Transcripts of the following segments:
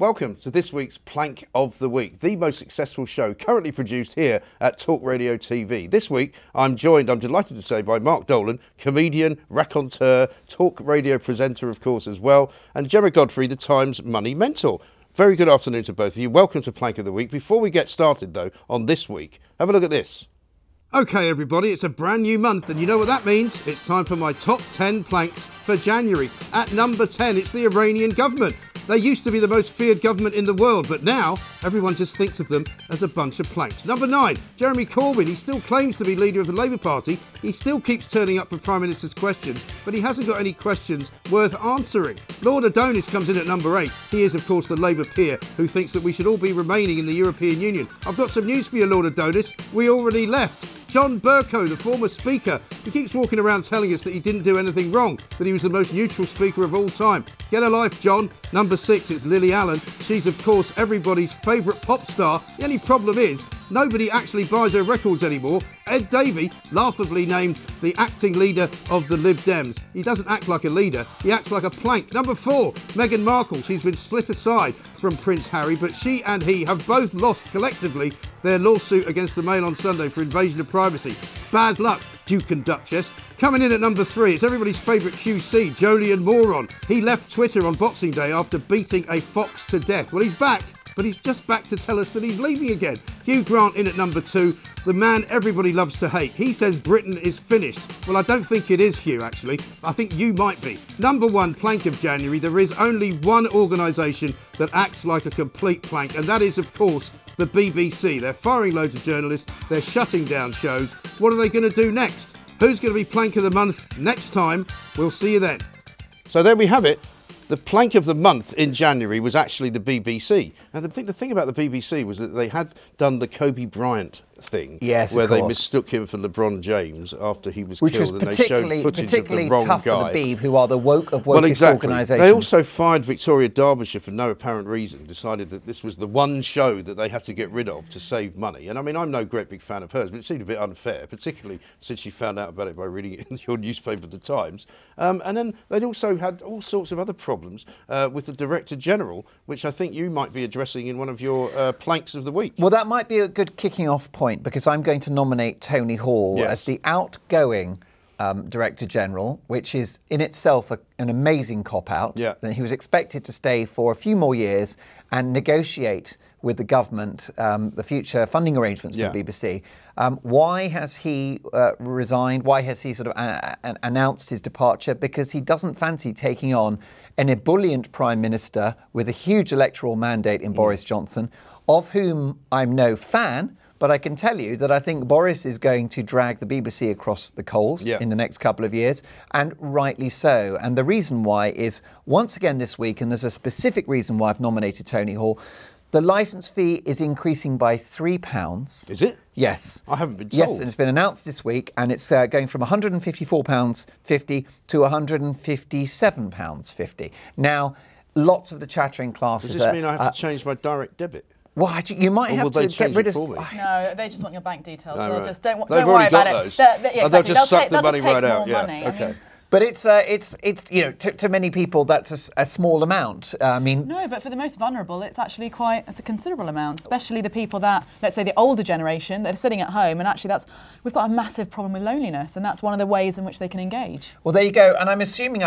Welcome to this week's Plank of the Week, the most successful show currently produced here at Talk Radio TV. This week, I'm joined, I'm delighted to say, by Mark Dolan, comedian, raconteur, talk radio presenter, of course, as well, and Gemma Godfrey, the Times Money Mentor. Very good afternoon to both of you. Welcome to Plank of the Week. Before we get started, though, on this week, have a look at this. OK, everybody, it's a brand new month, and you know what that means? It's time for my top 10 planks for January. At number 10, it's the Iranian government. They used to be the most feared government in the world, but now everyone just thinks of them as a bunch of planks. Number 9, Jeremy Corbyn. He still claims to be leader of the Labour Party. He still keeps turning up for Prime Minister's questions, but he hasn't got any questions worth answering. Lord Adonis comes in at number 8. He is, of course, the Labour peer who thinks that we should all be remaining in the European Union. I've got some news for you, Lord Adonis. We already left. John BERCOW, the former Speaker, he keeps walking around telling us that he didn't do anything wrong, that he was the most neutral Speaker of all time. Get a life, John. Number 6, it's Lily Allen. She's, of course, everybody's favourite pop star. The only problem is, nobody actually buys her records anymore. Ed Davey, laughably named the acting leader of the Lib Dems. He doesn't act like a leader, he acts like a plank. Number 4, Meghan Markle. She's been split aside from Prince Harry, but she and he have both lost collectively their lawsuit against the Mail on Sunday for invasion of privacy. Bad luck, Duke and Duchess. Coming in at number 3, it's everybody's favourite QC, Jolyon moron. He left Twitter on Boxing Day after beating a fox to death. Well, he's back, but he's just back to tell us that he's leaving again. Hugh Grant in at number 2, the man everybody loves to hate. He says Britain is finished. Well, I don't think it is, Hugh, actually. I think you might be. Number 1 plank of January, there is only one organisation that acts like a complete plank, and that is, of course, the BBC. They're firing loads of journalists, they're shutting down shows. What are they going to do next? Who's going to be Plank of the Month next time? We'll see you then. So there we have it. The Plank of the Month in January was actually the BBC. Now, the thing about the BBC was that they had done the Kobe Bryant thing, yes, where they mistook him for LeBron James after he was Which killed, was and they showed footage of the wrong tough guy. for the Beeb, who are the woke of wokest well, exactly. organisations. They also fired Victoria Derbyshire for no apparent reason, decided that this was the one show that they had to get rid of to save money. And I mean, I'm no great big fan of hers, but it seemed a bit unfair, particularly since she found out about it by reading it in your newspaper, The Times. And then they'd also had all sorts of other problems with the Director General, which I think you might be addressing in one of your planks of the week. Well, that might be a good kicking off point, because I'm going to nominate Tony Hall as the outgoing Director General, which is in itself an amazing cop-out. Yeah. He was expected to stay for a few more years and negotiate with the government the future funding arrangements for the BBC. Why has he resigned? Why has he sort of announced his departure? Because he doesn't fancy taking on an ebullient Prime Minister with a huge electoral mandate in Boris Johnson, of whom I'm no fan. But I can tell you that I think Boris is going to drag the BBC across the coals in the next couple of years, and rightly so. And the reason why is, once again this week, and there's a specific reason why I've nominated Tony Hall, the licence fee is increasing by £3. Is it? Yes. I haven't been told. Yes, and it's been announced this week, and it's going from £154.50 to £157.50. Now, lots of the chattering classes... Does this mean I have to change my direct debit? Well, you might have to get rid of... No, they just want your bank details. No, They'll just don't They've worry already got about those. it. They'll just suck the money right out. Yeah. Okay. But it's you know, to many people that's a small amount. I mean, no, but for the most vulnerable, it's actually it's a considerable amount, especially the people that, let's say, the older generation that are sitting at home, and actually we've got a massive problem with loneliness, and that's one of the ways in which they can engage. Well, there you go. And I'm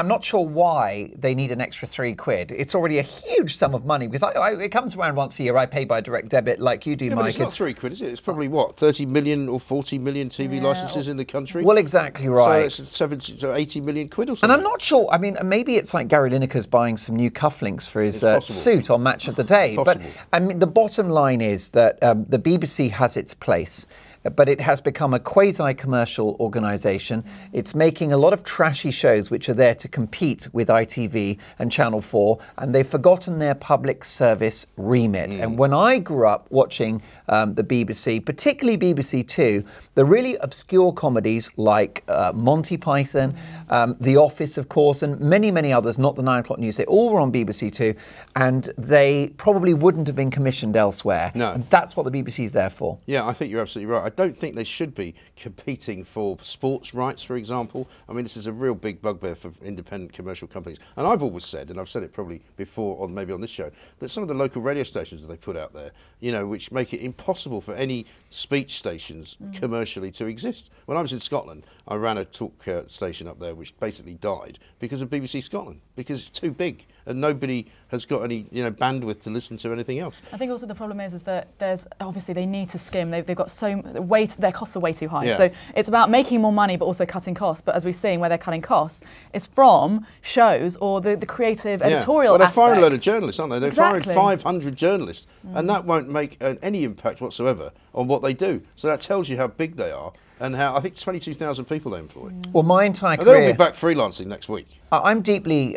not sure why they need an extra £3. It's already a huge sum of money, because it comes around once a year. I pay by direct debit like you do, Mike. But it's not £3, is it? It's probably what, 30 million or 40 million TV licences in the country. Well, exactly right. So it's 70 to 80 million quid or something. And I'm not sure. I mean, maybe it's like Gary Lineker's buying some new cufflinks for his suit on Match of the Day. But I mean, the bottom line is that the BBC has its place, but it has become a quasi-commercial organisation. It's making a lot of trashy shows which are there to compete with ITV and Channel 4, and they've forgotten their public service remit. And when I grew up watching the BBC, particularly BBC Two, the really obscure comedies like Monty Python, The Office, of course, and many, many others, not the 9 o'clock news, they all were on BBC Two, and they probably wouldn't have been commissioned elsewhere. No. And that's what the BBC's there for. Yeah, I think you're absolutely right. don't think they should be competing for sports rights, for example. I mean, this is a real big bugbear for independent commercial companies. And I've always said, and I've said it probably before, or maybe on this show, that some of the local radio stations that they put out there, you know, which make it impossible for any speech stations commercially to exist. When I was in Scotland, I ran a talk station up there which basically died because of BBC Scotland, because it's too big and nobody has got any, you know, bandwidth to listen to anything else. I think also the problem is that there's obviously they need to skim. They've got their costs are way too high. Yeah. So it's about making more money but also cutting costs. But as we've seen, where they're cutting costs is from shows or the creative editorial. Well, they're aspect. firing a load of journalists, aren't they? They're Exactly. firing 500 journalists, and that won't make any impact whatsoever on what they do. So that tells you how big they are. And how I think 22,000 people they employ. Well, my entire and career, they'll be back freelancing next week. I'm deeply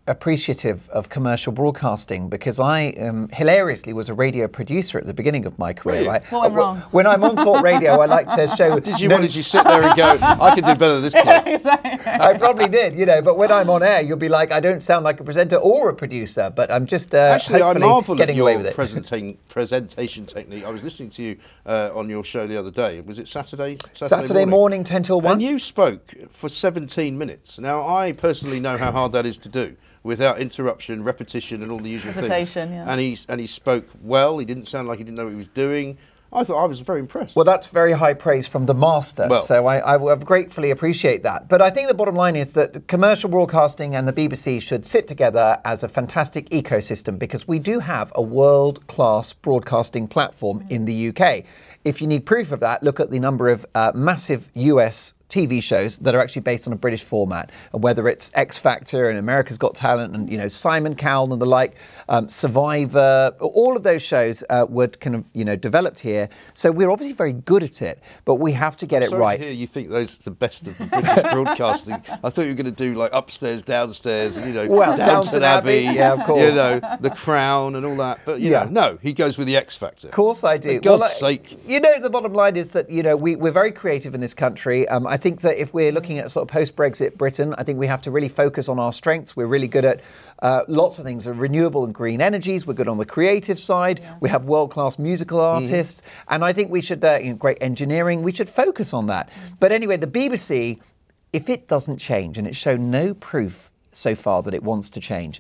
appreciative of commercial broadcasting because I hilariously was a radio producer at the beginning of my career. Really? Right? Well, I'm wrong. When I'm on talk radio, I like to show. Did you sit there and go, I can do better than this bloke? I probably did, you know. But when I'm on air, you'll be like, I don't sound like a presenter or a producer, but I'm just actually, I hopefully marvel getting at your away with it. presentation technique. I was listening to you on your show the other day. Was it Saturday? Saturday morning, 10 till 1. And you spoke for 17 minutes. Now, I personally know how hard that is to do without interruption, repetition, and all the usual things. Yeah. And he spoke well. He didn't sound like he didn't know what he was doing. I thought I was very impressed. Well, that's very high praise from the master, Well, so I gratefully appreciate that. But I think the bottom line is that commercial broadcasting and the BBC should sit together as a fantastic ecosystem because we do have a world-class broadcasting platform in the UK. If you need proof of that, look at the number of massive US TV shows that are actually based on a British format, and whether it's X Factor and America's Got Talent and, you know, Simon Cowell and the like, Survivor, all of those shows were kind of, you know, developed here. So we're obviously very good at it, but we have to get it right. To hear you think those are the best of the British broadcasting. I thought you were going to do like Upstairs, Downstairs, and, you know, well, Downton Abbey, yeah, of course. you know, The Crown and all that. But, you know, no, he goes with the X Factor. Of course I do. For God's sake. You know, the bottom line is that, you know, we're very creative in this country. I think that if we're looking at sort of post-Brexit Britain, I think we have to really focus on our strengths. We're really good at lots of things, renewable and green energies. We're good on the creative side. Yeah. We have world-class musical artists. And I think we should, great engineering, we should focus on that. But anyway, the BBC, if it doesn't change, and it's shown no proof so far that it wants to change,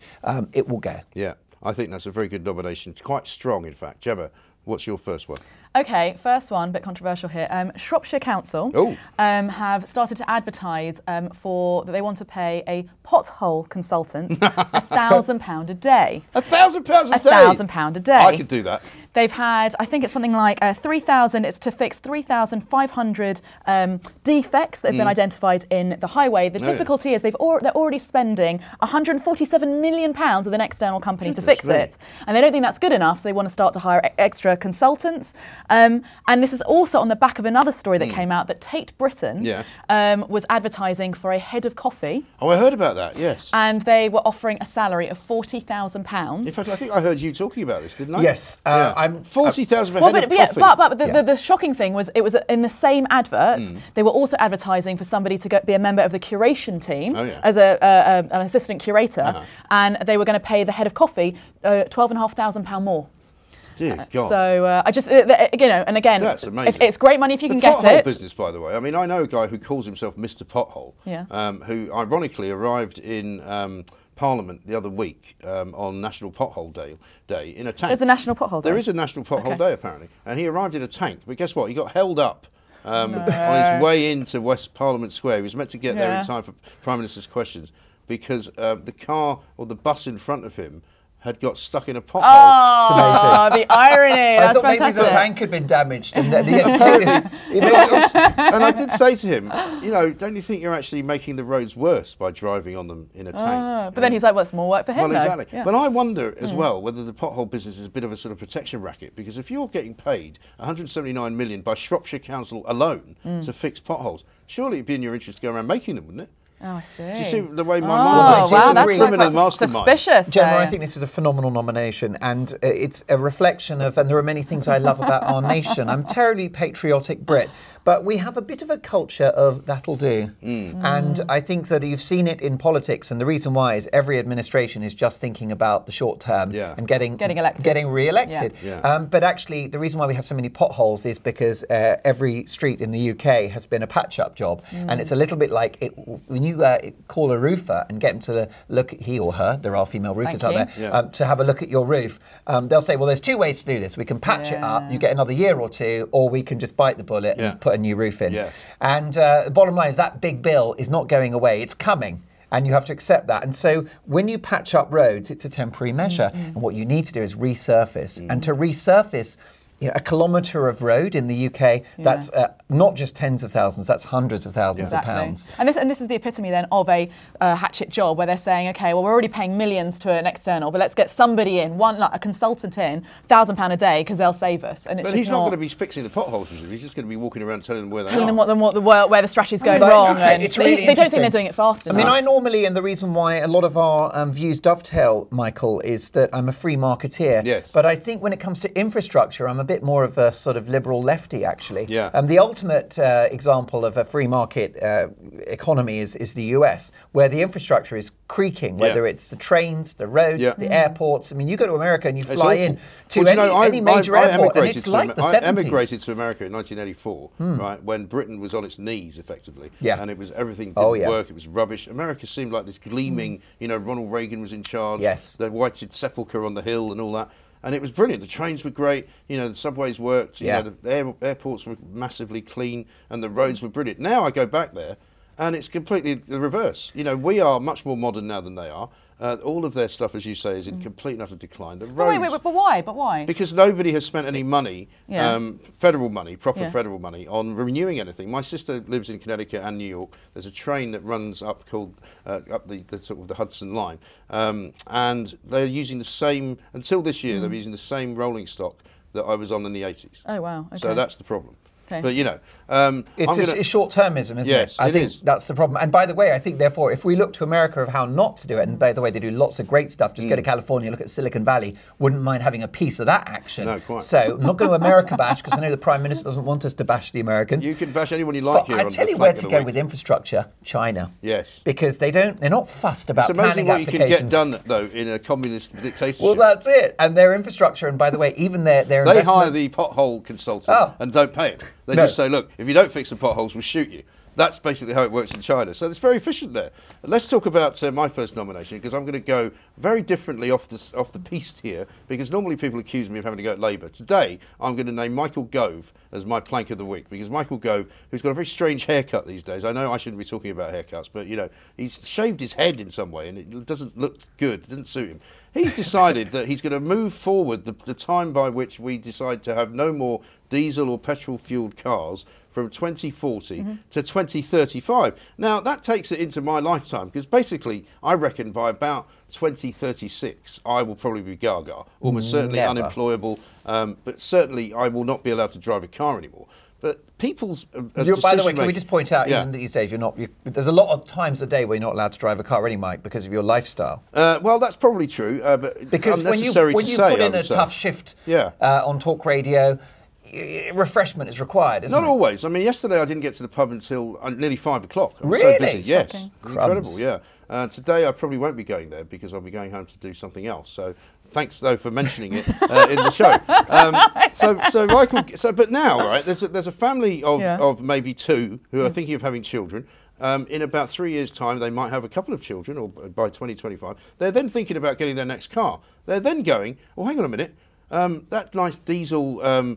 it will go. Yeah, I think that's a very good nomination. Quite strong, in fact. Gemma, what's your first one? Okay, first one, bit controversial here. Shropshire Council have started to advertise that they want to pay a pothole consultant £1,000 a day. £1,000 a day? £1,000 a day. I could do that. They've had, I think it's something like 3,000, it's to fix 3,500 defects that have been identified in the highway. The difficulty is they're already spending £147 million with an external company to fix it. And they don't think that's good enough, so they want to start to hire extra consultants. And this is also on the back of another story that came out that Tate Britain was advertising for a head of coffee. Oh, I heard about that, yes. And they were offering a salary of £40,000. In fact, I think I heard you talking about this, didn't I? Yes. I'm 40,000 for a head of coffee. But the shocking thing was it was in the same advert. They were also advertising for somebody to be a member of the curation team as an assistant curator, and they were going to pay the head of coffee £12,500 more. Dear God. So I just, you know, and again, that's amazing. It's great money if you can get it. The pothole business, by the way. I mean, I know a guy who calls himself Mr. Pothole, who ironically arrived in Parliament the other week on National Pothole Day in a tank. There's a National Pothole Day? There is a National Pothole Day, apparently. And he arrived in a tank, but guess what? He got held up on his way into West Parliament Square. He was meant to get there in time for Prime Minister's questions because the car or the bus in front of him had got stuck in a pothole. Oh, it's amazing. The irony. I thought fantastic. maybe the tank had been damaged. And and I did say to him, you know, don't you think you're actually making the roads worse by driving on them in a tank? But then he's like, well, it's more work for him. Well, exactly. Yeah. But I wonder as well whether the pothole business is a bit of a sort of protection racket, because if you're getting paid £179 million by Shropshire Council alone to fix potholes, surely it'd be in your interest to go around making them, wouldn't it? Oh, I see. Do you see the way my mom wow, a that's criminal quite mastermind? Suspicious. Gemma, I think this is a phenomenal nomination, and it's a reflection of, and there are many things I love about our nation. I'm terribly patriotic Brit, but we have a bit of a culture of that'll do. And I think that you've seen it in politics, and the reason why is every administration is just thinking about the short term and getting elected. Getting re-elected. Yeah. But actually, the reason why we have so many potholes is because every street in the UK has been a patch-up job, and it's a little bit like when you call a roofer and get them to look at, he or her, there are female roofers out there, to have a look at your roof, they'll say, well, there's two ways to do this. We can patch it up, you get another year or two, or we can just bite the bullet and put a new roof in. And the bottom line is that big bill is not going away, it's coming. And you have to accept that. And so when you patch up roads, it's a temporary measure. And what you need to do is resurface. And to resurface, a kilometre of road in the UK, that's not just tens of thousands, that's hundreds of thousands of pounds. And this is the epitome then of a hatchet job where they're saying, okay, well, we're already paying millions to an external, but let's get somebody in, like a consultant in, £1,000 a day, because they'll save us. And it's but he's not going to be fixing the potholes, he's just going to be walking around telling them where they are. Where the strategy's going wrong. And it's really they don't think they're doing it fast enough. I mean, I normally, and the reason why a lot of our views dovetail, Michael, is that I'm a free marketeer. Yes. But I think when it comes to infrastructure, I'm a bit more of a sort of liberal lefty, actually. Yeah. The ultimate example of a free market economy is the US, where the infrastructure is creaking, whether it's the trains, the roads, the airports. I mean, you go to America and you fly in to any major airport, and it's like the 70s. I emigrated to America in 1984, right, when Britain was on its knees, effectively. And it was everything didn't work, it was rubbish. America seemed like this gleaming, Ronald Reagan was in charge, the whited sepulchre on the hill and all that. And it was brilliant. The trains were great. The subways worked. The airports were massively clean, and the roads were brilliant. Now I go back there, and it's completely the reverse. We are much more modern now than they are. All of their stuff, as you say, is in complete and utter decline. The roads, wait, but why? But why? Because nobody has spent any money, federal money, proper federal money, on renewing anything. My sister lives in Connecticut and New York. There's a train that runs up called up the sort of the Hudson Line, and they're using the same until this year. They were using the same rolling stock that I was on in the 80s. Oh wow! Okay. So that's the problem. But it's short-termism, isn't it? I think that's the problem. And by the way, I think therefore, if we look to America of how not to do it, and by the way, they do lots of great stuff. Just go to California, look at Silicon Valley. Wouldn't mind having a piece of that action. No, quite. So I'm not going to America bash because I know the Prime Minister doesn't want us to bash the Americans. You can bash anyone you like here. I tell you where to go with infrastructure: China. Yes. Because they're not fussed about planning applications. It's amazing what you can get done though in a communist dictatorship. Well, that's it. And their infrastructure, and by the way, even their investment. They hire the pothole consultant and don't pay him. They just say, look, if you don't fix the potholes, we'll shoot you. That's basically how it works in China. So it's very efficient there. Let's talk about my first nomination, because I'm going to go very differently off the piste here, because normally people accuse me of having to go at Labour. Today, I'm going to name Michael Gove as my plank of the week, because Michael Gove, who's got a very strange haircut these days. I know I shouldn't be talking about haircuts, but, he's shaved his head in some way, and it doesn't look good. It doesn't suit him. He's decided that he's going to move forward the time by which we decide to have no more diesel or petrol-fuelled cars from 2040 to 2035. Now, that takes it into my lifetime, because basically, I reckon by about 2036, I will probably be gaga, almost certainly unemployable, but certainly I will not be allowed to drive a car anymore. But people's by the way, can we just point out, even these days, there's a lot of times a day where you're not allowed to drive a car anymore, Mike, because of your lifestyle. Well, that's probably true, but because when you put in a tough shift on talk radio, refreshment is required, isn't it? Not always. I mean, yesterday I didn't get to the pub until nearly 5 o'clock. I was really? so busy. Yes. Incredible, yeah. Today I probably won't be going there because I'll be going home to do something else. So thanks, though, for mentioning it in the show. So Michael, but now, right, there's a family of maybe two who are thinking of having children. In about 3 years' time, they might have a couple of children, or by 2025. They're then thinking about getting their next car. They're then going, oh, hang on a minute. That nice diesel,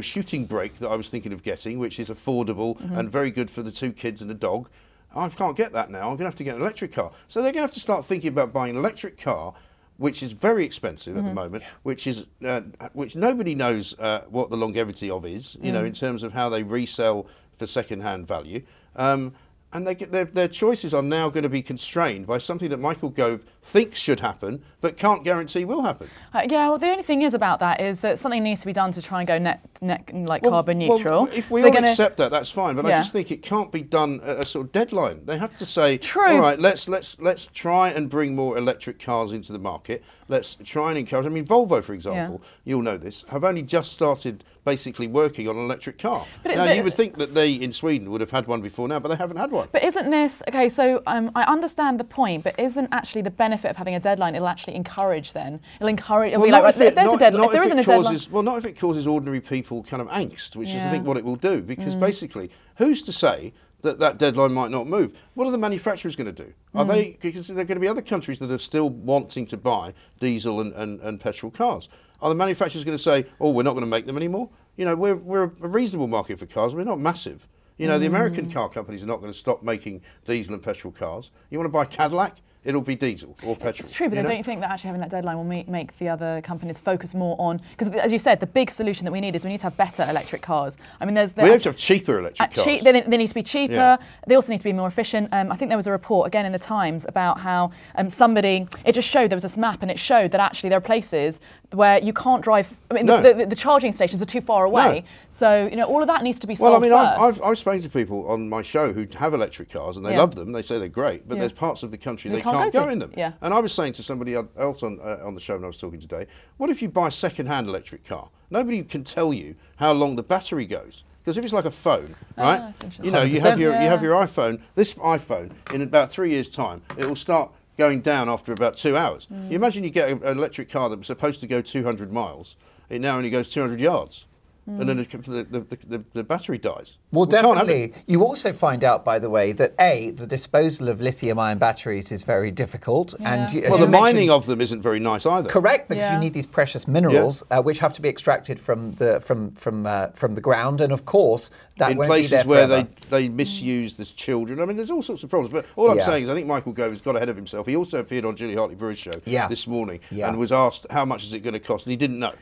shooting brake that I was thinking of getting, which is affordable and very good for the 2 kids and the dog, I can't get that now. I'm going to have to get an electric car. So they're going to have to start thinking about buying an electric car, which is very expensive at the moment, which nobody knows what the longevity of is, in terms of how they resell for second-hand value. And their choices are now going to be constrained by something that Michael Gove thinks should happen, but can't guarantee will happen. Yeah, well, the only thing is about that is that something needs to be done to try and go carbon neutral. Well, if we all accept that, that's fine. But I just think it can't be done at a sort of deadline. They have to say, all right, let's try and bring more electric cars into the market. Let's try and encourage. I mean, Volvo, for example, you'll know this, have only just started basically working on an electric car. Now, you would think that they in Sweden would have had one before now, but they haven't had one. But isn't this okay? So I understand the point, but isn't actually the benefit of having a deadline? It'll actually encourage. Then it'll encourage. It'll be like, if there's a deadline, if there isn't a deadline. Well, not if it causes ordinary people kind of angst, which is I think what it will do. Because basically, who's to say that deadline might not move? What are the manufacturers going to do? Are they, because there are going to be other countries that are still wanting to buy diesel and petrol cars. Are the manufacturers going to say, oh, we're not going to make them anymore? You know, we're a reasonable market for cars. We're not massive. You know, the American car companies are not going to stop making diesel and petrol cars. You want to buy Cadillac? It'll be diesel or petrol. It's true, but don't you think that actually having that deadline will make the other companies focus more on, because as you said, the big solution that we need is we need to have better electric cars. I mean, we have to have cheaper electric cars. They need to be cheaper. Yeah. They also need to be more efficient. I think there was a report again in the Times about how it just showed, there was this map and it showed that actually there are places where you can't drive. I mean, the charging stations are too far away. No. So you know, all of that needs to be solved. Well, I mean, I've spoken to people on my show who have electric cars and they love them. They say they're great, but there's parts of the country they can't go in them. Yeah. And I was saying to somebody else on the show when I was talking today, what if you buy a second-hand electric car? Nobody can tell you how long the battery goes. Because if it's like a phone, right? You know, you have your iPhone. This iPhone, in about 3 years' time, it will start going down after about 2 hours. You imagine you get an electric car that was supposed to go 200 miles. It now only goes 200 yards. And then the battery dies. Well, definitely. You also find out, by the way, that the disposal of lithium-ion batteries is very difficult, and the mining of them isn't very nice either. Correct, because you need these precious minerals, which have to be extracted from the ground, and of course that won't be there where forever. they misuse this children. I mean, there's all sorts of problems. But all I'm saying is, I think Michael Gove has got ahead of himself. He also appeared on Julie Hartley-Brewer's show this morning and was asked how much is it going to cost, and he didn't know.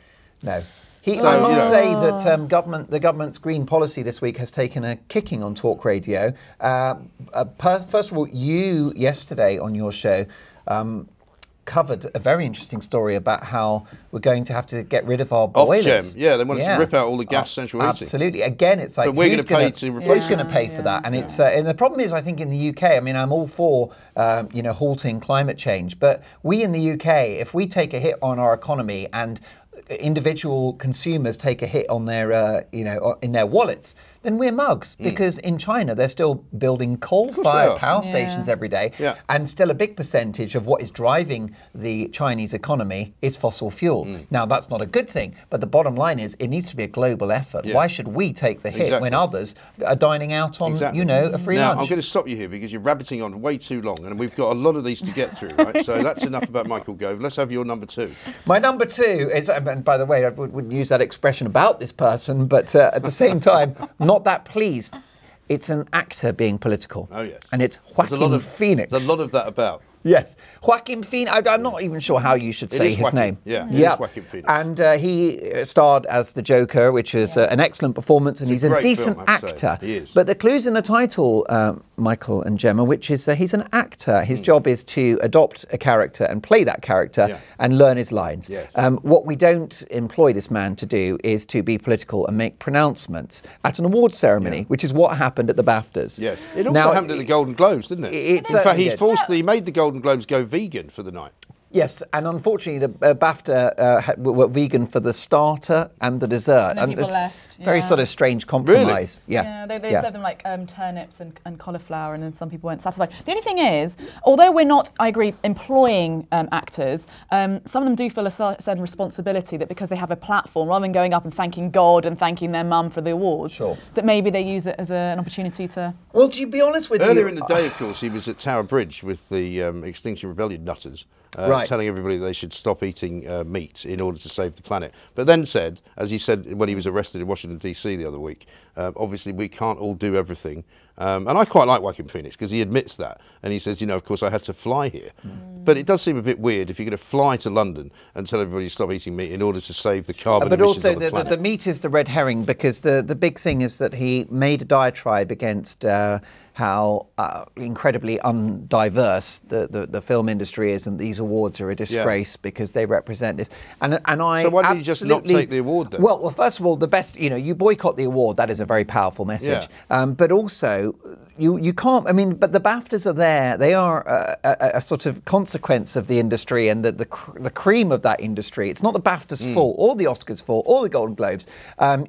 No. I must say that the government's green policy this week has taken a kicking on Talk Radio. First of all, you yesterday on your show covered a very interesting story about how we're going to have to get rid of our boilers. They want us to rip out all the gas central heating. Absolutely. Again, it's like, but we're going to pay to replace who's going to pay for that? And it's and the problem is, I think in the UK, I mean, I'm all for halting climate change, but we in the UK, if we take a hit on our economy and individual consumers take a hit on their, in their wallets, then we're mugs. Because in China, they're still building coal-fired power stations every day. And still a big percentage of what is driving the Chinese economy is fossil fuel. Now, that's not a good thing. But the bottom line is, it needs to be a global effort. Why should we take the hit when others are dining out on, a free lunch? Now, I'm going to stop you here because you're rabbiting on way too long. And we've got a lot of these to get through, right? So that's enough about Michael Gove. Let's have your number two. My number two is, and by the way, I wouldn't use that expression about this person, but at the same time, not that pleased. It's an actor being political. Oh, yes. And it's Joaquin Phoenix. There's a lot of that about. Yes. Joaquin Phoenix. I'm not even sure how you should say his name. Yeah, it is Joaquin Phoenix. And he starred as the Joker, which is an excellent performance, and he's a decent actor. He is. But the clue's in the title, Michael and Gemma, which is he's an actor. His job is to adopt a character and play that character and learn his lines. Yes. What we don't employ this man to do is to be political and make pronouncements at an awards ceremony, which is what happened at the BAFTAs. Yes. It also happened at the Golden Globes, didn't it? In fact, he made the Golden Globes go vegan for the night. Yes, and unfortunately, the BAFTA were vegan for the starter and the dessert. And people left. Very sort of strange compromise. Really? Yeah, they served them like turnips and cauliflower, and then some people weren't satisfied. The only thing is, although we're not, I agree, employing actors, some of them do feel a certain responsibility that because they have a platform, rather than going up and thanking God and thanking their mum for the award, that maybe they use it as an opportunity to... Well, to be honest with you... Earlier in the day, of course, he was at Tower Bridge with the Extinction Rebellion nutters, telling everybody they should stop eating meat in order to save the planet. But then said, as he said when he was arrested in Washington, D.C. the other week, obviously we can't all do everything, And I quite like Joaquin Phoenix because he admits that. And he says, you know, of course, I had to fly here. But it does seem a bit weird if you're going to fly to London and tell everybody to stop eating meat in order to save the carbon emissions on the planet. But also the meat is the red herring, because the big thing is that he made a diatribe against how incredibly undiverse the film industry is, and these awards are a disgrace because they represent this. And I so why did you just not take the award then? Well, first of all, the best, you know, you boycott the award. That is a very powerful message. But also, you can't. I mean, but the BAFTAs are there. They are a sort of consequence of the industry and the cream of that industry. It's not the BAFTAs' fault or the Oscars' fault or the Golden Globes.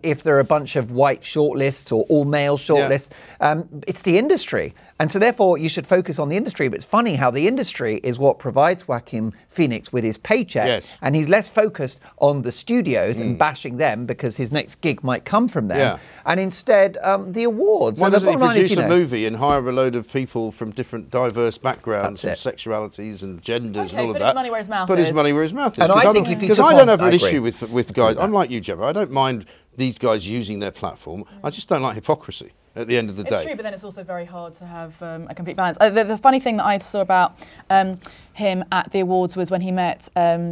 If there are a bunch of white shortlists or all male shortlists, it's the industry. And so therefore you should focus on the industry. But it's funny how the industry is what provides Joaquin Phoenix with his paycheck, and he's less focused on the studios and bashing them because his next gig might come from them, and instead the awards. Why doesn't he produce a movie and hire a load of people from different diverse backgrounds and sexualities and genders and all of that? Put his money where his mouth is. Put his money where his mouth is. And I think if you because I don't have an issue with guys. I'm like you, Gemma. I don't mind these guys using their platform. I just don't like hypocrisy at the end of the day. It's true, but then it's also very hard to have a complete balance. The funny thing that I saw about him at the awards was when he met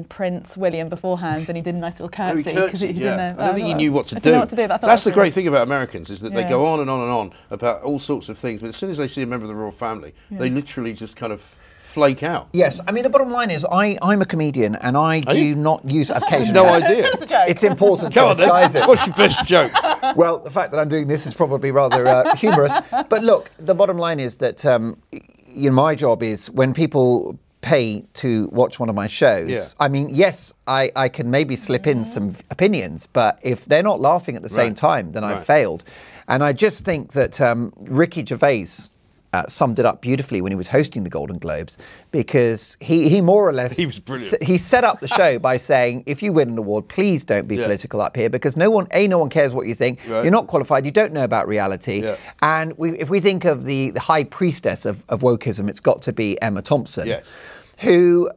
Prince William beforehand, and he did a nice little curtsy. He didn't know. I don't think he knew what to do. That's the great thing about Americans, is that they go on and on and on about all sorts of things, but as soon as they see a member of the royal family, they literally just kind of flake out. Yes, I mean, the bottom line is I'm a comedian and I do not use occasionally. No idea. Tell us a joke. It's important to disguise it. What's your best joke? Well, the fact that I'm doing this is probably rather humorous. But look, the bottom line is that you know, my job is when people pay to watch one of my shows, I mean, yes, I can maybe slip in some opinions, but if they're not laughing at the same time, then I've failed. And I just think that Ricky Gervais summed it up beautifully when he was hosting the Golden Globes, because he more or less, he was brilliant. He set up the show by saying, if you win an award, please don't be political up here, because no one cares what you think. You're not qualified. You don't know about reality. And if we think of the high priestess of wokeism, it's got to be Emma Thompson. Who,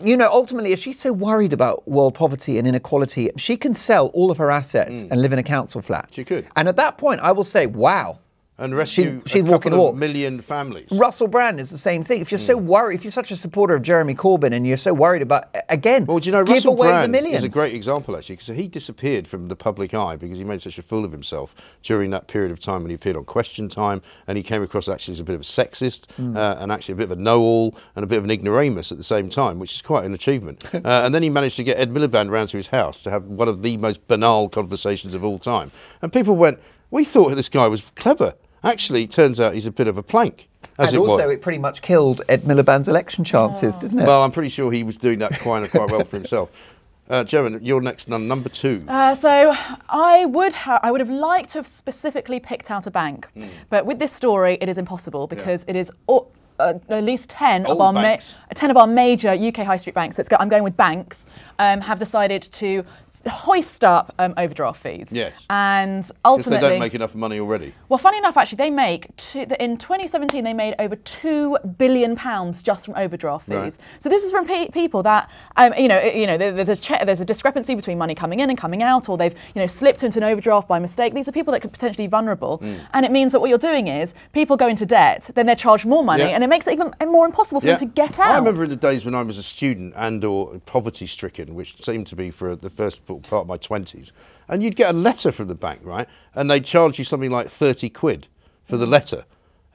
you know, ultimately, if she's so worried about world poverty and inequality, she can sell all of her assets and live in a council flat. She could. And at that point, I will say, wow. And rescue she'd a couple of million families. Russell Brand is the same thing. If you're so worried, if you're such a supporter of Jeremy Corbyn and you're so worried about, again, well, do you know, give Russell away Brand the millions. is a great example, actually, because he disappeared from the public eye because he made such a fool of himself during that period of time when he appeared on Question Time, and he came across actually as a bit of a sexist and actually a bit of a know-all and a bit of an ignoramus at the same time, which is quite an achievement. And then he managed to get Ed Miliband round to his house to have one of the most banal conversations of all time. And people went, we thought this guy was clever. Actually, it turns out he's a bit of a plank. And also, it pretty much killed Ed Miliband's election chances, didn't it? Well, I'm pretty sure he was doing that quite well for himself. Gemma, you're next, number 2. So I would have liked to have specifically picked out a bank, but with this story, it is impossible because it is at least 10 of our major UK high street banks. So I'm going with banks. Have decided to hoist up overdraft fees. Yes. And ultimately, because they don't make enough money already. Well, funny enough, actually, they make in 2017 they made over £2 billion just from overdraft fees. So this is from people that there's a discrepancy between money coming in and coming out, or they've slipped into an overdraft by mistake. These are people that could potentially be vulnerable, and it means that what you're doing is people go into debt, then they're charged more money, and it makes it even more impossible for them to get out. I remember in the days when I was a student and/or poverty-stricken, which seemed to be for the first part of my 20s, and you'd get a letter from the bank, right, and they'd charge you something like 30 quid for the letter,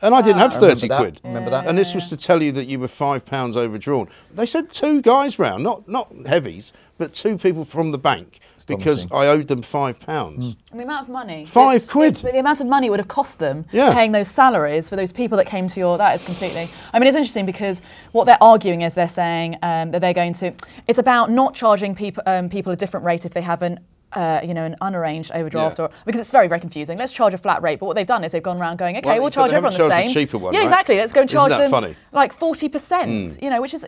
and I didn't have 30 quid. Remember that? And this was to tell you that you were £5 overdrawn. They said 2 guys round, not heavies, but 2 people from the bank, because I owed them £5. And the amount of money, 5 quid. The amount of money it would have cost them paying those salaries for those people that came to your. That is completely. I mean, it's interesting because what they're arguing is they're saying that they're going to. It's about not charging people a different rate if they have an unarranged overdraft, or because it's very, very confusing. Let's charge a flat rate, but what they've done is they've gone around going, okay, we'll charge everyone the same. A cheaper one, yeah, exactly. Let's go and charge them funny? Like 40%, which is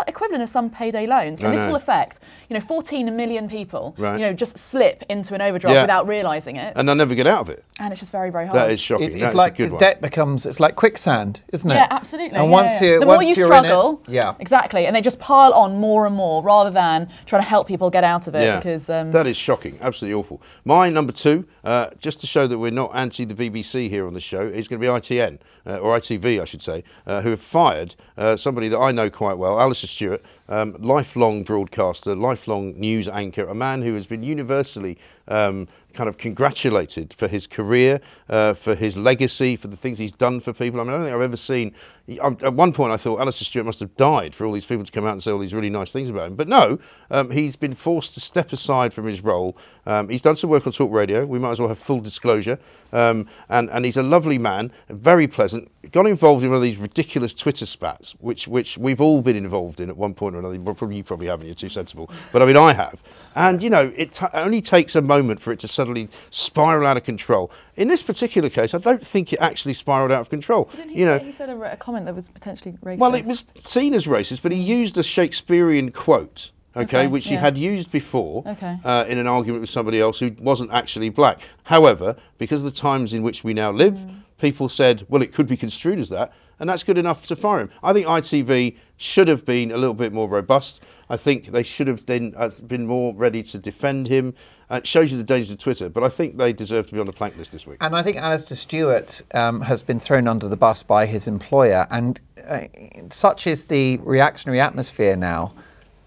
equivalent of some payday loans, and this will affect 14 million people. Just slip into an overdraft without realising it, and they'll never get out of it. And it's just very, very hard. That is shocking. It's like debt becomes. It's like quicksand, isn't it? Yeah, absolutely. And once you struggle, in it, exactly, and they just pile on more and more rather than trying to help people get out of it. Because that is shocking. shocking, absolutely awful. My number 2, just to show that we're not anti the BBC here on the show, is going to be ITN, or ITV, I should say, who have fired somebody that I know quite well, Alistair Stewart, lifelong broadcaster, lifelong news anchor, a man who has been universally kind of congratulated for his career, for his legacy, for the things he's done for people. I mean, I don't think I've ever seen... At one point I thought Alistair Stewart must have died for all these people to come out and say all these really nice things about him. But no, he's been forced to step aside from his role. He's done some work on Talk Radio. We might as well have full disclosure. And he's a lovely man, very pleasant. Got involved in one of these ridiculous Twitter spats, which we've all been involved in at one point or another. You probably haven't, you're too sensible. But I mean, I have. And, you know, it only takes a moment for it to suddenly spiral out of control. In this particular case, I don't think it actually spiraled out of control. Didn't he say, he said a comment that was potentially racist? Well, it was seen as racist, but he used a Shakespearean quote, which he had used before in an argument with somebody else who wasn't actually black. However, because of the times in which we now live, people said, well, it could be construed as that, and that's good enough to fire him. I think ITV should have been a little bit more robust. I think they should have been more ready to defend him. It shows you the dangers of Twitter, but I think they deserve to be on the plank list this week. And I think Alistair Stewart has been thrown under the bus by his employer, and such is the reactionary atmosphere now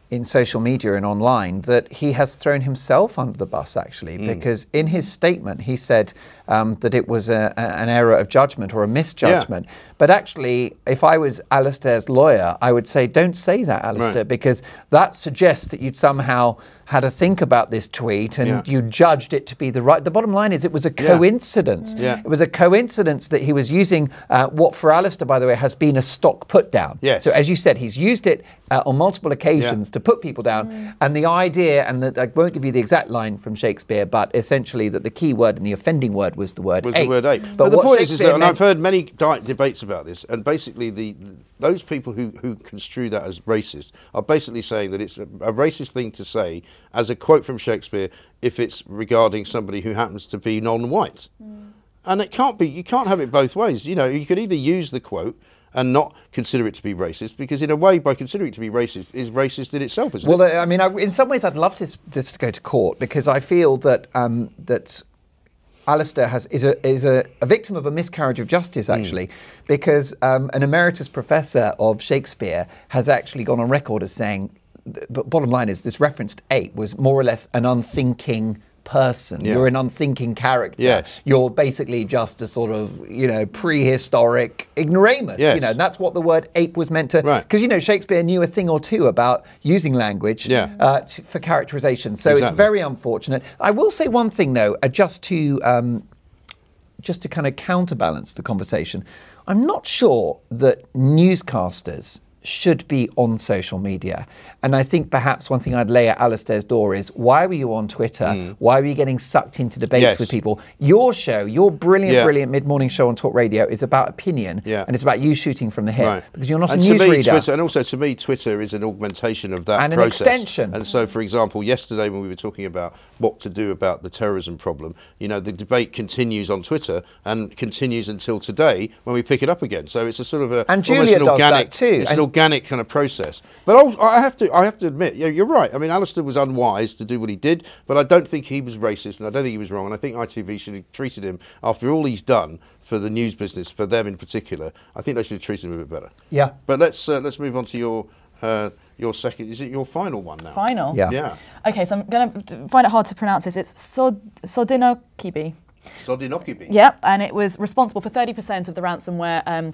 in social media and online that he has thrown himself under the bus, actually, because in his statement he said that it was an error of judgment or a misjudgment. But actually, if I was Alistair's lawyer, I would say, don't say that, Alistair, because that suggests that you'd somehow had to think about this tweet and you judged it to be the right. The bottom line is it was a coincidence. It was a coincidence that he was using what for Alistair, by the way, has been a stock put down. So as you said, he's used it on multiple occasions to put people down. And the idea, and I won't give you the exact line from Shakespeare, but essentially that the key word and the offending word was the word ape. But the point is that, and I've heard many debates about this, and basically those people who construe that as racist are basically saying that it's a racist thing to say as a quote from Shakespeare if it's regarding somebody who happens to be non-white. And it can't be, you can't have it both ways. You know, you could either use the quote and not consider it to be racist, because in a way, by considering it to be racist, is racist in itself, isn't it? Well, I mean, in some ways I'd love this to go to court, because I feel that that Alistair is a victim of a miscarriage of justice, actually, because an emeritus professor of Shakespeare has actually gone on record as saying, but bottom line is this referenced ape was more or less an unthinking person. You're an unthinking character. You're basically just a sort of, you know, prehistoric ignoramus. You know, and that's what the word ape was meant to. Because you know, Shakespeare knew a thing or two about using language for characterization. So it's very unfortunate. I will say one thing though, just to kind of counterbalance the conversation. I'm not sure that newscasters should be on social media. And I think perhaps one thing I'd lay at Alistair's door is, why were you on Twitter? Why were you getting sucked into debates with people? Your show, your brilliant mid-morning show on Talk Radio is about opinion, and it's about you shooting from the hip, because you're not a newsreader. And also, to me, Twitter is an augmentation of that process. And an extension. And so, for example, yesterday when we were talking about what to do about the terrorism problem, you know, the debate continues on Twitter and continues until today when we pick it up again. So it's a sort of a... And Julia does that too. It's an organic kind of process. But also, I have to admit, you're right. I mean, Alistair was unwise to do what he did, but I don't think he was racist, and I don't think he was wrong. And I think ITV should have treated him, after all he's done for the news business, for them in particular, I think they should have treated him a bit better. But let's move on to your second. Is it your final one now? Final? Yeah. Okay, so I'm going to find it hard to pronounce this. It's Sodinokibi. Sodinokibi. Yep, and it was responsible for 30% of the ransomware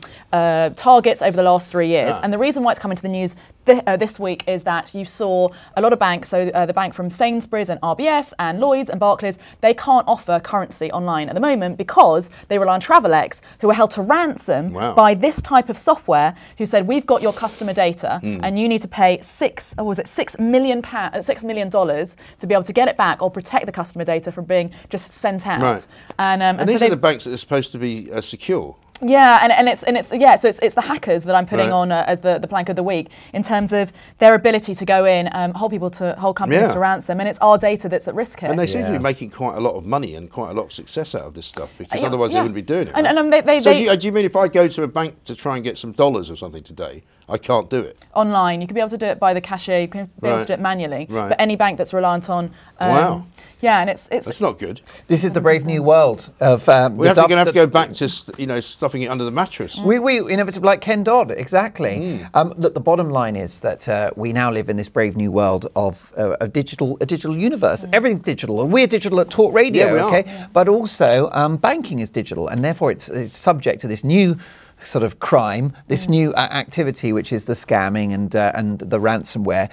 targets over the last 3 years. And the reason why it's coming to the news this week is that you saw a lot of banks, so the bank from Sainsbury's and RBS and Lloyds and Barclays, they can't offer currency online at the moment because they rely on Travelex, who are held to ransom by this type of software, who said, we've got your customer data and you need to pay $6 million to be able to get it back or protect the customer data from being just sent out. And these are the banks that are supposed to be secure. Yeah, so it's the hackers that I'm putting on as the plank of the week in terms of their ability to go in, hold companies to ransom, and it's our data that's at risk here. And they seem to be making quite a lot of money and quite a lot of success out of this stuff, because otherwise they wouldn't be doing it. And so do you mean if I go to a bank to try and get some dollars or something today, I can't do it. Online, you could be able to do it by the cashier, you can be able to do it manually. But any bank that's reliant on... wow. Yeah, and it's that's not good. This is the brave new world of we're going to have to go back to stuffing it under the mattress. We inevitably, like Ken Dodd, exactly. Look, the bottom line is that we now live in this brave new world of a digital universe. Everything's digital, and we're digital at Talk Radio, okay? Yeah. But also banking is digital, and therefore it's subject to this new sort of crime, this new activity, which is the scamming and the ransomware.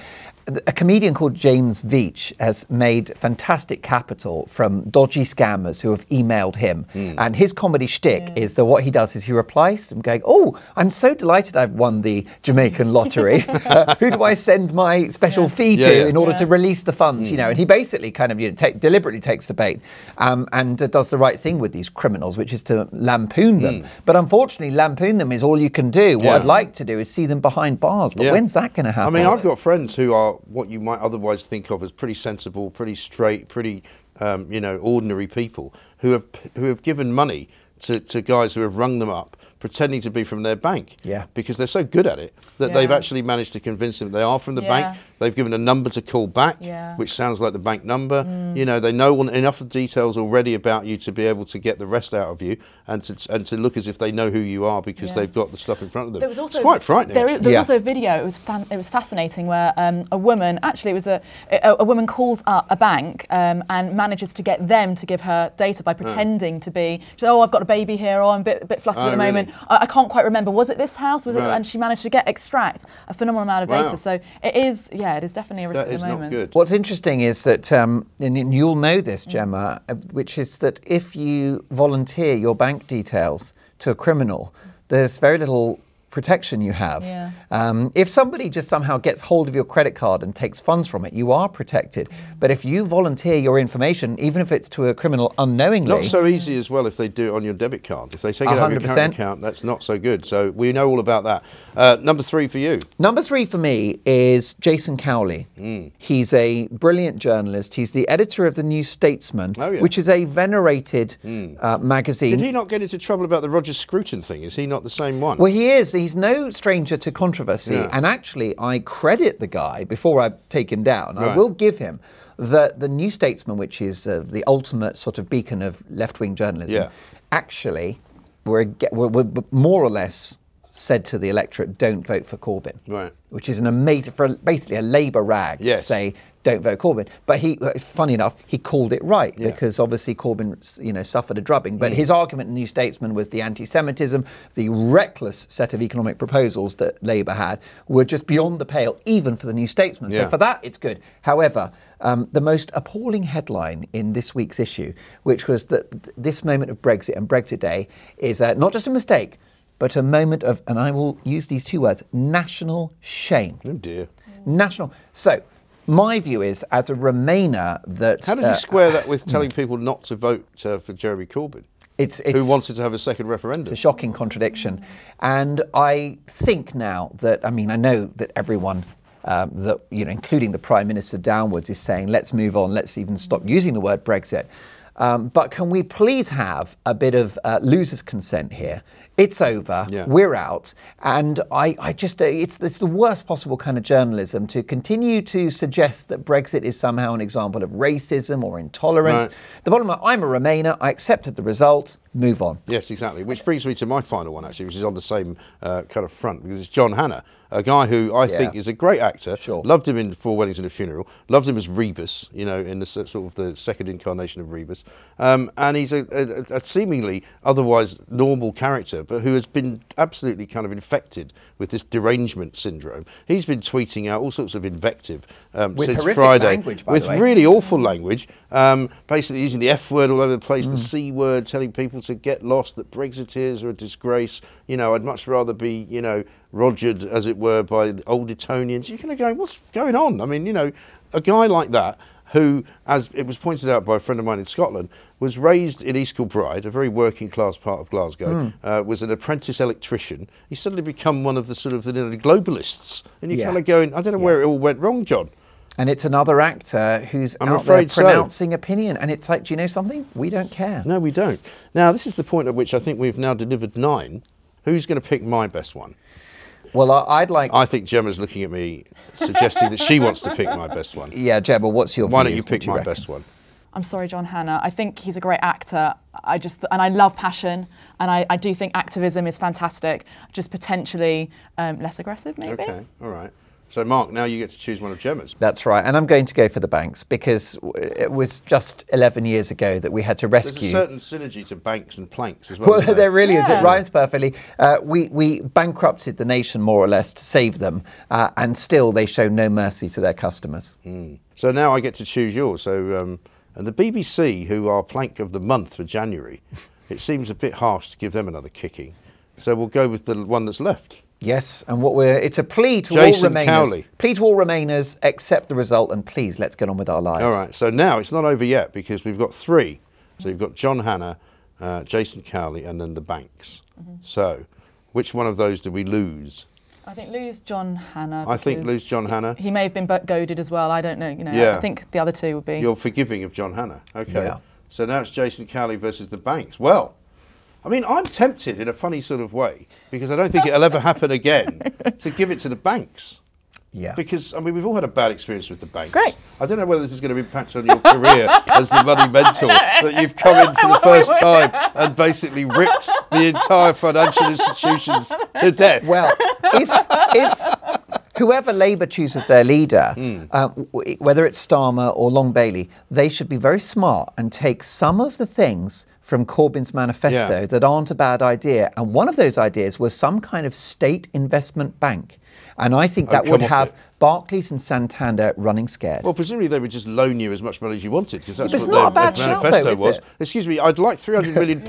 A comedian called James Veitch has made fantastic capital from dodgy scammers who have emailed him. And his comedy shtick is that what he does is he replies to them going, "Oh, I'm so delighted I've won the Jamaican lottery. Who do I send my special fee to in order to release the funds?" You know, and he basically kind of deliberately takes the bait and does the right thing with these criminals, which is to lampoon them. But unfortunately, lampoon them is all you can do. What I'd like to do is see them behind bars. But when's that going to happen? I mean, I've got friends who are what you might otherwise think of as pretty sensible, pretty straight, pretty ordinary people who have given money to guys who have rung them up pretending to be from their bank, because they're so good at it that they've actually managed to convince them they are from the bank. They've given a number to call back, which sounds like the bank number. You know, they know enough of details already about you to be able to get the rest out of you, and to look as if they know who you are because they've got the stuff in front of them. There was also, it's quite frightening. There was also a video. It was fascinating where a woman, actually, it was a woman calls up a bank and manages to get them to give her data by pretending to be. She said, "Oh, I've got a baby here. Oh, I'm a bit flustered at the moment. I can't quite remember. Was it this house? Was it?" And she managed to extract a phenomenal amount of data. So it is, it is definitely a risk at the moment. Not good. What's interesting is that, and you'll know this, Gemma, which is that if you volunteer your bank details to a criminal, there's very little protection you have. If somebody just somehow gets hold of your credit card and takes funds from it, you are protected. But if you volunteer your information, even if it's to a criminal unknowingly... Not so easy as well if they do it on your debit card. If they take it out of your current account, that's not so good. So we know all about that. Number 3 for you. Number 3 for me is Jason Cowley. He's a brilliant journalist. He's the editor of The New Statesman, which is a venerated magazine. Did he not get into trouble about the Roger Scruton thing? Is he not the same one? Well, he is. He's no stranger to controversy, and actually I credit the guy, before I take him down, I will give him that The New Statesman, which is the ultimate sort of beacon of left-wing journalism, actually we're more or less said to the electorate, don't vote for Corbyn, which is an amazing, for basically a Labour rag to say, don't vote Corbyn. But funny enough, he called it right, because obviously Corbyn, suffered a drubbing. But his argument in the New Statesman was the anti-Semitism, the reckless set of economic proposals that Labour had were just beyond the pale, even for the New Statesman. So for that, it's good. However, the most appalling headline in this week's issue, which was that this moment of Brexit and Brexit Day is not just a mistake, but a moment of, and I will use these 2 words, national shame. Oh dear. National. So, my view is, as a Remainer, that... How does he square that with telling people not to vote for Jeremy Corbyn, who wanted to have a second referendum? It's a shocking contradiction. And I think now that, I mean, I know that everyone, including the Prime Minister downwards, is saying, let's move on, let's even stop using the word Brexit. But can we please have a bit of loser's consent here? It's over. We're out. And I just, it's the worst possible kind of journalism to continue to suggest that Brexit is somehow an example of racism or intolerance. The bottom line, I'm a Remainer. I accepted the result. Move on. Yes, exactly. Which brings me to my final one, actually, which is on the same kind of front, because it's John Hannah, a guy who I think is a great actor. Loved him in 4 Weddings and a Funeral. Loved him as Rebus, in the sort of the second incarnation of Rebus. And he's a seemingly otherwise normal character, but who has been absolutely kind of infected with this derangement syndrome. He's been tweeting out all sorts of invective since Friday, language, by with the way. really awful language, basically using the F word all over the place, the C word, telling people to get lost, that Brexiteers are a disgrace. I'd much rather be, rogered, as it were, by the old Etonians. You're kind of going, what's going on? I mean, a guy like that, who, as it was pointed out by a friend of mine in Scotland, was raised in East Kilbride, a very working class part of Glasgow, was an apprentice electrician. He's suddenly become one of the sort of the globalists. And you're kind of going, I don't know where it all went wrong, John. And it's another actor who's out there pronouncing opinion. And it's like, do you know something? We don't care. No, we don't. Now, this is the point at which I think we've now delivered 9. Who's going to pick my best one? Well, I'd like... I think Gemma's looking at me, suggesting that she wants to pick my best one. Yeah, Gemma, what's your view? Why don't you pick my best one? I'm sorry, John Hannah. I think he's a great actor. And I love passion, and I do think activism is fantastic. Just potentially less aggressive, maybe. Okay, all right. So, Mark, now you get to choose one of Gemma's. That's right, and I'm going to go for the banks because it was just 11 years ago that we had to rescue... There's a certain synergy to banks and planks as well. Well, there really is. It rhymes perfectly. We bankrupted the nation, more or less, to save them, and still they show no mercy to their customers. So now I get to choose yours. So, and the BBC, who are plank of the month for January, it seems a bit harsh to give them another kicking. So we'll go with the one that's left. Yes, and it's a plea to all Remainers. Cowley. Plea to all Remainers, accept the result, and please, let's get on with our lives. All right, so now it's not over yet because we've got 3. So you've got John Hannah, Jason Cowley, and then the banks. So which one of those do we lose? I think lose John Hannah. I think lose John Hannah. He may have been goaded as well. I don't know. I think the other two would be. You're forgiving of John Hannah. Okay. Yeah. So now it's Jason Cowley versus the banks. Well, I mean, I'm tempted in a funny sort of way because I don't think it'll ever happen again to give it to the banks. Yeah. Because, I mean, we've all had a bad experience with the banks. Great. I don't know whether this is going to impact on your career as the money mentor, that you've come in for the first time and basically ripped the entire financial institutions to death. Well, if whoever Labour chooses their leader, whether it's Starmer or Long Bailey, they should be very smart and take some of the things from Corbyn's manifesto that aren't a bad idea. And one of those ideas was some kind of state investment bank. And I think that would have Barclays and Santander running scared. Well, presumably they would just loan you as much money as you wanted, because that's it's what not a their bad shout, manifesto though, is was. it? Excuse me, I'd like £300 million,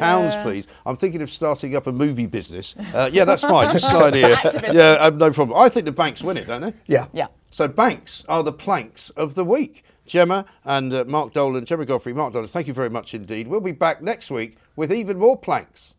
please. I'm thinking of starting up a movie business. Yeah, that's fine. Just sign here. Yeah, no problem. I think the banks win it, don't they? Yeah. Yeah. So banks are the planks of the week. Gemma and Mark Dolan, Gemma Godfrey, Mark Dolan, thank you very much indeed. We'll be back next week with even more planks.